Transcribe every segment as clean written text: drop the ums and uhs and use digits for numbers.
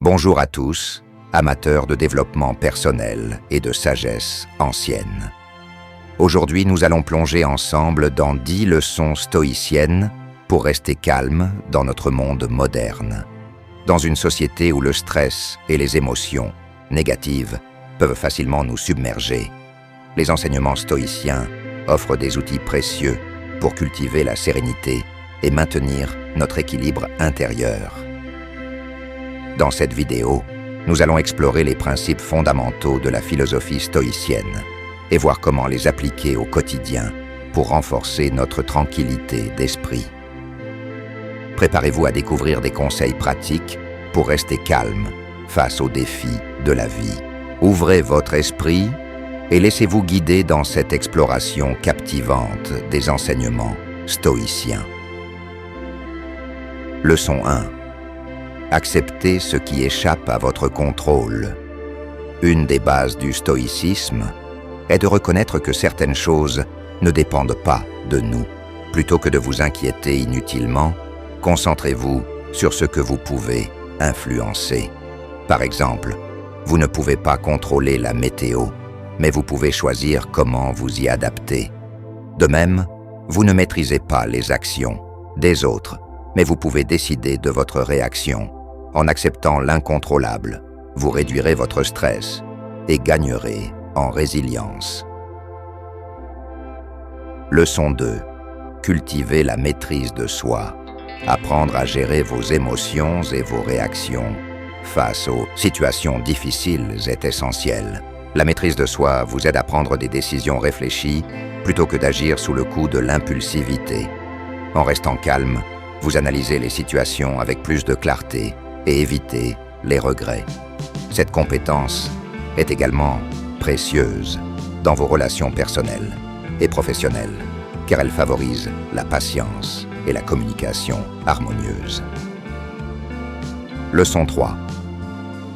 Bonjour à tous, amateurs de développement personnel et de sagesse ancienne. Aujourd'hui, nous allons plonger ensemble dans 10 leçons stoïciennes pour rester calme dans notre monde moderne. Dans une société où le stress et les émotions négatives peuvent facilement nous submerger, les enseignements stoïciens offrent des outils précieux pour cultiver la sérénité et maintenir notre équilibre intérieur. Dans cette vidéo, nous allons explorer les principes fondamentaux de la philosophie stoïcienne et voir comment les appliquer au quotidien pour renforcer notre tranquillité d'esprit. Préparez-vous à découvrir des conseils pratiques pour rester calme face aux défis de la vie. Ouvrez votre esprit et laissez-vous guider dans cette exploration captivante des enseignements stoïciens. Leçon 1. Acceptez ce qui échappe à votre contrôle. Une des bases du stoïcisme est de reconnaître que certaines choses ne dépendent pas de nous. Plutôt que de vous inquiéter inutilement, concentrez-vous sur ce que vous pouvez influencer. Par exemple, vous ne pouvez pas contrôler la météo, mais vous pouvez choisir comment vous y adapter. De même, vous ne maîtrisez pas les actions des autres, mais vous pouvez décider de votre réaction. En acceptant l'incontrôlable, vous réduirez votre stress et gagnerez en résilience. Leçon 2. Cultivez la maîtrise de soi. Apprendre à gérer vos émotions et vos réactions face aux situations difficiles est essentiel. La maîtrise de soi vous aide à prendre des décisions réfléchies plutôt que d'agir sous le coup de l'impulsivité. En restant calme, vous analysez les situations avec plus de clarté et évitez les regrets. Cette compétence est également précieuse dans vos relations personnelles et professionnelles, car elle favorise la patience et la communication harmonieuse. Leçon 3.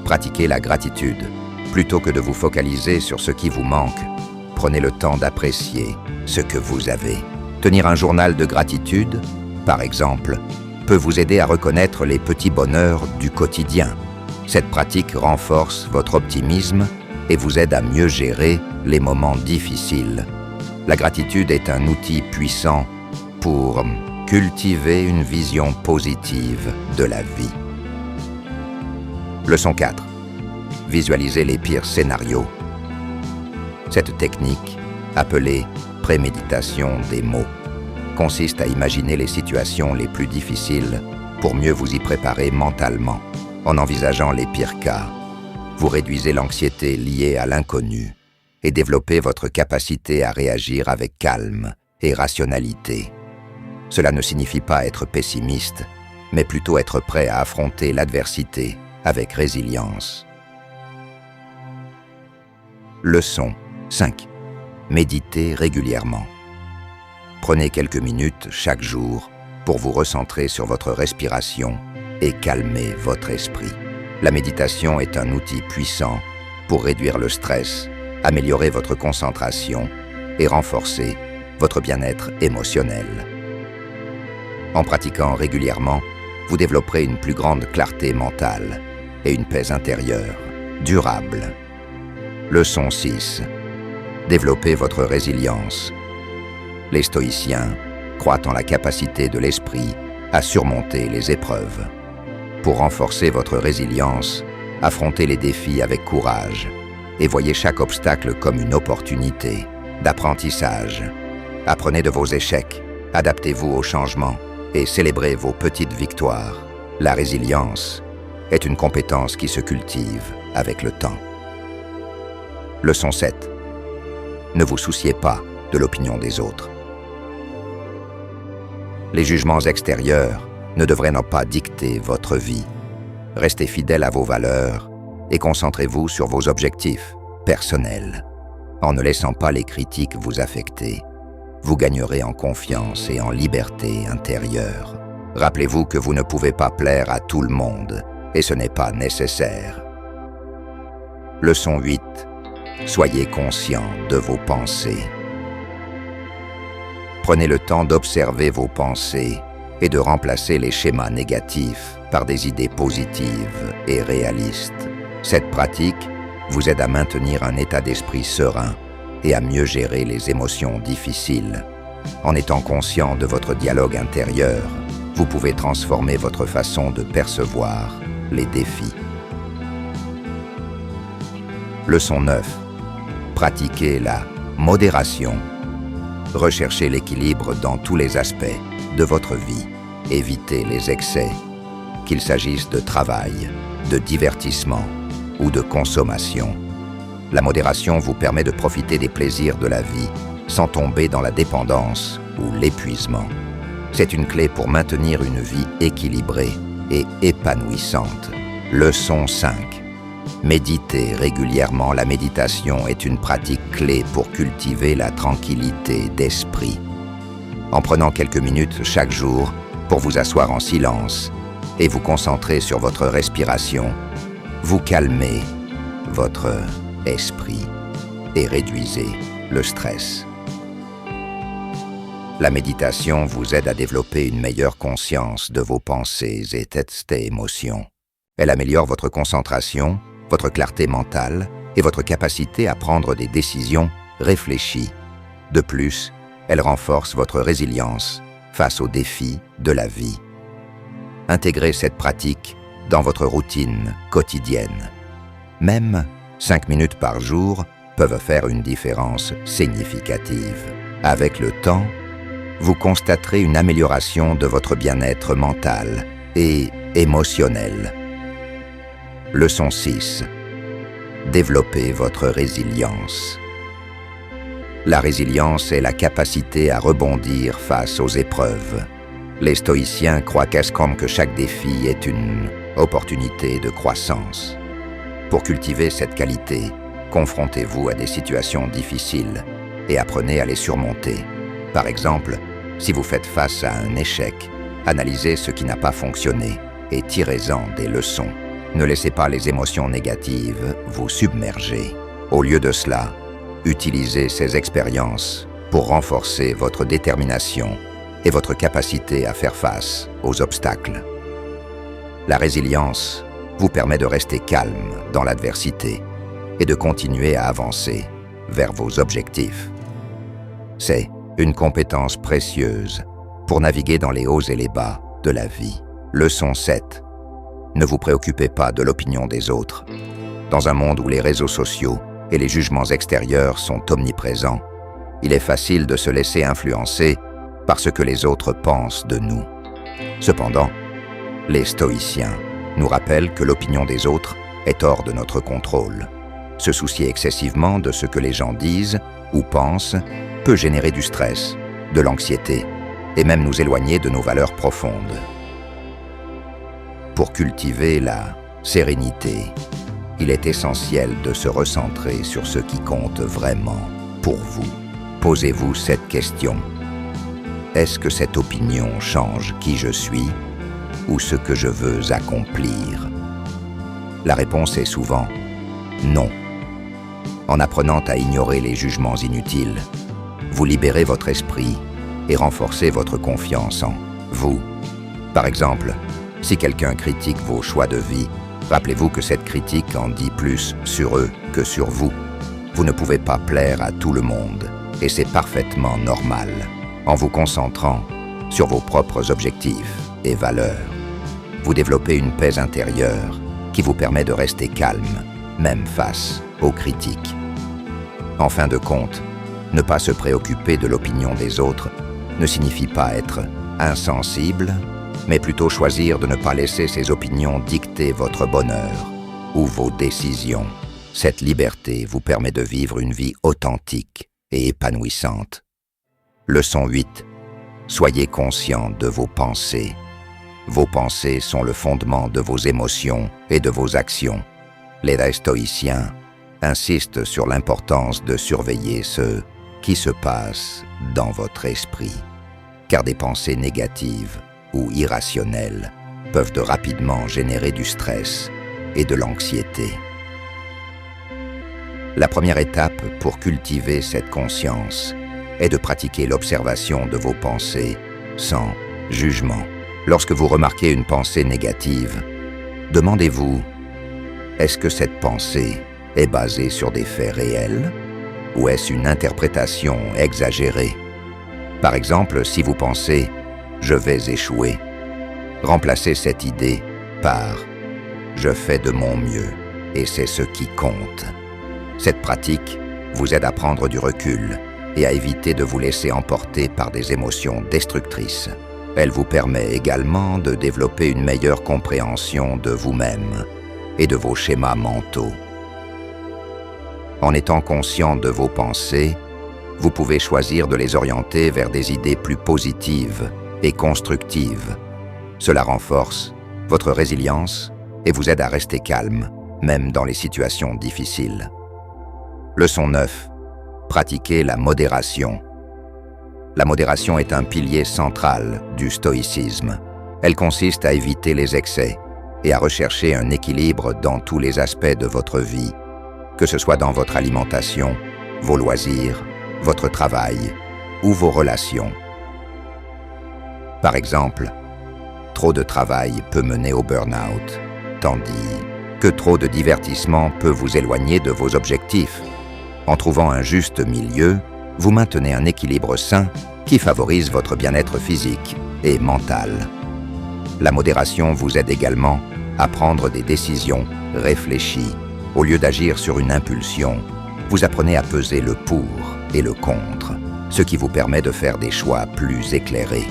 Pratiquez la gratitude. Plutôt que de vous focaliser sur ce qui vous manque, prenez le temps d'apprécier ce que vous avez. Tenir un journal de gratitude, par exemple, peut vous aider à reconnaître les petits bonheurs du quotidien. Cette pratique renforce votre optimisme et vous aide à mieux gérer les moments difficiles. La gratitude est un outil puissant pour cultiver une vision positive de la vie. Leçon 4. Visualisez les pires scénarios. Cette technique, appelée préméditation des mots, consiste à imaginer les situations les plus difficiles pour mieux vous y préparer mentalement. En envisageant les pires cas, vous réduisez l'anxiété liée à l'inconnu et développez votre capacité à réagir avec calme et rationalité. Cela ne signifie pas être pessimiste, mais plutôt être prêt à affronter l'adversité avec résilience. Leçon 5. Méditez régulièrement. Prenez quelques minutes chaque jour pour vous recentrer sur votre respiration et calmer votre esprit. La méditation est un outil puissant pour réduire le stress, améliorer votre concentration et renforcer votre bien-être émotionnel. En pratiquant régulièrement, vous développerez une plus grande clarté mentale et une paix intérieure durable. Leçon 6. Développez votre résilience. Les stoïciens croient en la capacité de l'esprit à surmonter les épreuves. Pour renforcer votre résilience, affrontez les défis avec courage et voyez chaque obstacle comme une opportunité d'apprentissage. Apprenez de vos échecs, adaptez-vous aux changements et célébrez vos petites victoires. La résilience est une compétence qui se cultive avec le temps. Leçon 7. Ne vous souciez pas de l'opinion des autres. Les jugements extérieurs ne devraient pas dicter votre vie. Restez fidèle à vos valeurs et concentrez-vous sur vos objectifs personnels. En ne laissant pas les critiques vous affecter, vous gagnerez en confiance et en liberté intérieure. Rappelez-vous que vous ne pouvez pas plaire à tout le monde et ce n'est pas nécessaire. Leçon 8. Soyez conscient de vos pensées. Prenez le temps d'observer vos pensées et de remplacer les schémas négatifs par des idées positives et réalistes. Cette pratique vous aide à maintenir un état d'esprit serein et à mieux gérer les émotions difficiles. En étant conscient de votre dialogue intérieur, vous pouvez transformer votre façon de percevoir les défis. Leçon 9. Pratiquez la modération. Recherchez l'équilibre dans tous les aspects de votre vie. Évitez les excès, qu'il s'agisse de travail, de divertissement ou de consommation. La modération vous permet de profiter des plaisirs de la vie sans tomber dans la dépendance ou l'épuisement. C'est une clé pour maintenir une vie équilibrée et épanouissante. Leçon 5. Méditez régulièrement. La méditation est une pratique clé pour cultiver la tranquillité d'esprit. En prenant quelques minutes chaque jour pour vous asseoir en silence et vous concentrer sur votre respiration, vous calmez votre esprit et réduisez le stress. La méditation vous aide à développer une meilleure conscience de vos pensées et émotions. Elle améliore votre concentration, votre clarté mentale et votre capacité à prendre des décisions réfléchies. De plus, elle renforce votre résilience face aux défis de la vie. Intégrez cette pratique dans votre routine quotidienne. Même 5 minutes par jour peuvent faire une différence significative. Avec le temps, vous constaterez une amélioration de votre bien-être mental et émotionnel. Leçon 6. Développez votre résilience. La résilience est la capacité à rebondir face aux épreuves. Les stoïciens croient que chaque défi est une opportunité de croissance. Pour cultiver cette qualité, confrontez-vous à des situations difficiles et apprenez à les surmonter. Par exemple, si vous faites face à un échec, analysez ce qui n'a pas fonctionné et tirez-en des leçons. Ne laissez pas les émotions négatives vous submerger. Au lieu de cela, utilisez ces expériences pour renforcer votre détermination et votre capacité à faire face aux obstacles. La résilience vous permet de rester calme dans l'adversité et de continuer à avancer vers vos objectifs. C'est une compétence précieuse pour naviguer dans les hauts et les bas de la vie. Leçon 7. Ne vous préoccupez pas de l'opinion des autres. Dans un monde où les réseaux sociaux et les jugements extérieurs sont omniprésents, il est facile de se laisser influencer par ce que les autres pensent de nous. Cependant, les stoïciens nous rappellent que l'opinion des autres est hors de notre contrôle. Se soucier excessivement de ce que les gens disent ou pensent peut générer du stress, de l'anxiété et même nous éloigner de nos valeurs profondes. Pour cultiver la sérénité, il est essentiel de se recentrer sur ce qui compte vraiment pour vous. Posez-vous cette question. Est-ce que cette opinion change qui je suis ou ce que je veux accomplir? La réponse est souvent non. En apprenant à ignorer les jugements inutiles, vous libérez votre esprit et renforcez votre confiance en vous. Par exemple, si quelqu'un critique vos choix de vie, rappelez-vous que cette critique en dit plus sur eux que sur vous. Vous ne pouvez pas plaire à tout le monde, et c'est parfaitement normal. En vous concentrant sur vos propres objectifs et valeurs, vous développez une paix intérieure qui vous permet de rester calme, même face aux critiques. En fin de compte, ne pas se préoccuper de l'opinion des autres ne signifie pas être insensible, mais plutôt choisir de ne pas laisser ces opinions dicter votre bonheur ou vos décisions. Cette liberté vous permet de vivre une vie authentique et épanouissante. Leçon 8. Soyez conscient de vos pensées. Vos pensées sont le fondement de vos émotions et de vos actions. Les stoïciens insistent sur l'importance de surveiller ce qui se passe dans votre esprit, car des pensées négatives ou irrationnelles peuvent rapidement générer du stress et de l'anxiété. La première étape pour cultiver cette conscience est de pratiquer l'observation de vos pensées sans jugement. Lorsque vous remarquez une pensée négative, demandez-vous, est-ce que cette pensée est basée sur des faits réels ou est-ce une interprétation exagérée? Par exemple, si vous pensez « je vais échouer », remplacez cette idée par « je fais de mon mieux et c'est ce qui compte ». Cette pratique vous aide à prendre du recul et à éviter de vous laisser emporter par des émotions destructrices. Elle vous permet également de développer une meilleure compréhension de vous-même et de vos schémas mentaux. En étant conscient de vos pensées, vous pouvez choisir de les orienter vers des idées plus positives et constructives. Cela renforce votre résilience et vous aide à rester calme, même dans les situations difficiles. Leçon 9. Pratiquez la modération. La modération est un pilier central du stoïcisme. Elle consiste à éviter les excès et à rechercher un équilibre dans tous les aspects de votre vie, que ce soit dans votre alimentation, vos loisirs, votre travail ou vos relations. Par exemple, trop de travail peut mener au burn-out, tandis que trop de divertissement peut vous éloigner de vos objectifs. En trouvant un juste milieu, vous maintenez un équilibre sain qui favorise votre bien-être physique et mental. La modération vous aide également à prendre des décisions réfléchies. Au lieu d'agir sur une impulsion, vous apprenez à peser le pour et le contre, ce qui vous permet de faire des choix plus éclairés.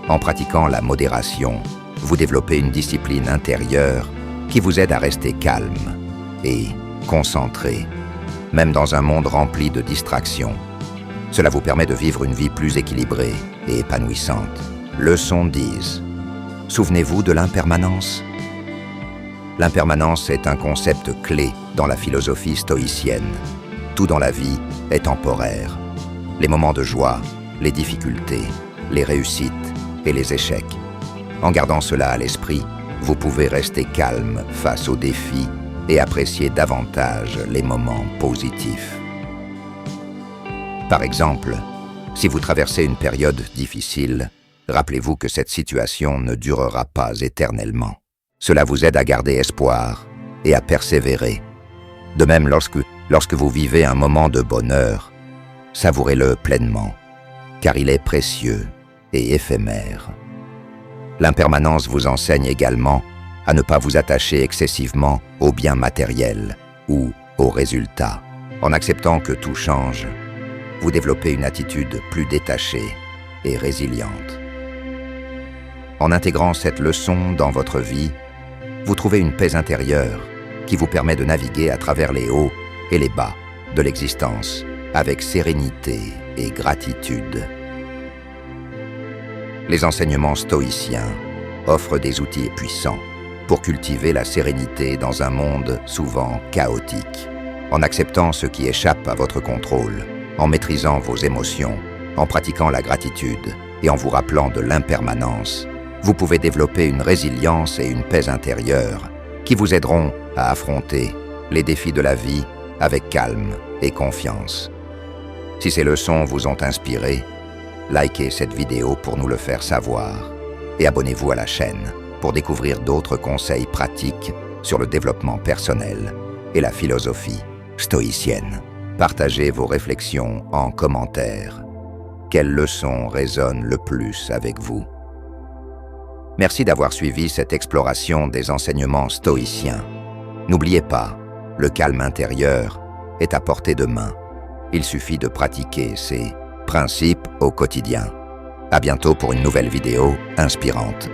En pratiquant la modération, vous développez une discipline intérieure qui vous aide à rester calme et concentré, même dans un monde rempli de distractions. Cela vous permet de vivre une vie plus équilibrée et épanouissante. Leçon 10. Souvenez-vous de l'impermanence. L'impermanence est un concept clé dans la philosophie stoïcienne. Tout dans la vie est temporaire. Les moments de joie, les difficultés, les réussites et les échecs. En gardant cela à l'esprit, vous pouvez rester calme face aux défis et apprécier davantage les moments positifs. Par exemple, si vous traversez une période difficile, rappelez-vous que cette situation ne durera pas éternellement. Cela vous aide à garder espoir et à persévérer. De même, lorsque vous vivez un moment de bonheur, savourez-le pleinement, car il est précieux et éphémère. L'impermanence vous enseigne également à ne pas vous attacher excessivement aux biens matériels ou aux résultats. En acceptant que tout change, vous développez une attitude plus détachée et résiliente. En intégrant cette leçon dans votre vie, vous trouvez une paix intérieure qui vous permet de naviguer à travers les hauts et les bas de l'existence avec sérénité et gratitude. Les enseignements stoïciens offrent des outils puissants pour cultiver la sérénité dans un monde souvent chaotique. En acceptant ce qui échappe à votre contrôle, en maîtrisant vos émotions, en pratiquant la gratitude et en vous rappelant de l'impermanence, vous pouvez développer une résilience et une paix intérieure qui vous aideront à affronter les défis de la vie avec calme et confiance. Si ces leçons vous ont inspiré, likez cette vidéo pour nous le faire savoir et abonnez-vous à la chaîne pour découvrir d'autres conseils pratiques sur le développement personnel et la philosophie stoïcienne. Partagez vos réflexions en commentaire. Quelle leçon résonne le plus avec vous? Merci d'avoir suivi cette exploration des enseignements stoïciens. N'oubliez pas, le calme intérieur est à portée de main. Il suffit de pratiquer ces principes au quotidien. À bientôt pour une nouvelle vidéo inspirante.